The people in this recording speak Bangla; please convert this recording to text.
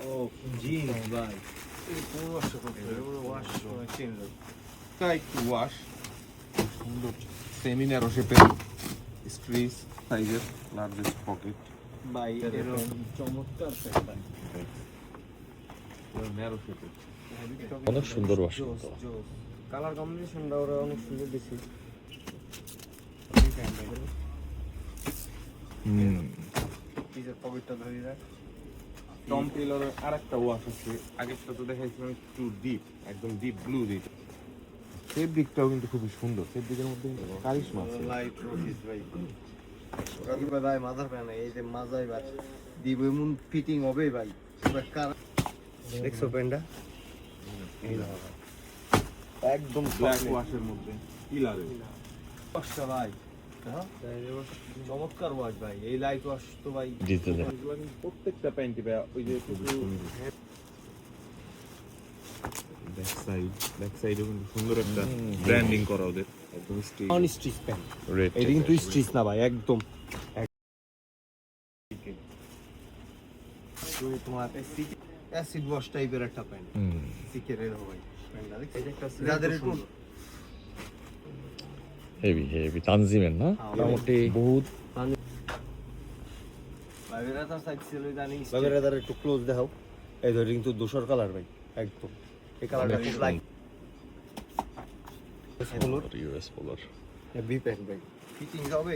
ও জিন্স ভাই এই পুরো ওয়াশ করতে হবে ওয়াশ চেঞ্জ একটু ওয়াশ সুন্দর সেমি ন্যারো শেপের স্ট্রিচ সাইজের লার্জেস্ট পকেট ভাই এরকম চমৎকার প্যান্ট ভাই ন্যারো শেপের অনেক সুন্দর ওয়াশ কালার কম্বিনেশনটা ওরা অনেক সুন্দর দিছে পিসের পকেটটা ধরে রাখ টম টেলরের আরেকটা ওয়াশ আছে আগেরটা তো দেখাইছিলাম একটু ডিপ একদম ডিপ ব্লু ডিপ ফেব্রিকটাও কিন্তু খুবই সুন্দর ফেব্রিকের মধ্যে কিন্তু কারিশমা আছে লাইট রোজিস ভাই ওরা দিবে ভাই মাথার প্যান এই যে মাজাই ভাই দিব এমন ফিটিং হবে ভাই পুরো কার দেখছো প্যান্টটা এই না একদম ব্ল্যাক ওয়াশের মধ্যে পিলারে ওয়াশটা ভাই হ্যাঁ চমৎকার ওয়াশ ভাই এই লাইট ওয়াশ তো ভাই দিতে দেয় এগুলো কিন্তু প্রত্যেকটা প্যান্টই ওই যে ব্যাক সাইডেও কিন্তু সুন্দর একটা ব্র্যান্ডিং করা ওদের একদম stitch on stitch pant red এটা কিন্তু স্টিচ না ভাই একদম তোমার অ্যাসিড ওয়াশ টাইপের একটা প্যান্ট সিকের এর ভাই প্যান্টটা দেখছো যাদের একটু হেভি তানজিমের না মোটামুটি বহুত বাইরেটা তো সাইড ছিল জানি বাইরেটা একটু ক্লোজ দেখাও এই ধরে কিন্তু ধূসর কালার ভাই একদম এই কালারটা খুব লাইট ইউএস পোলার বি প্যান্ট ভাই ফিটিং হবে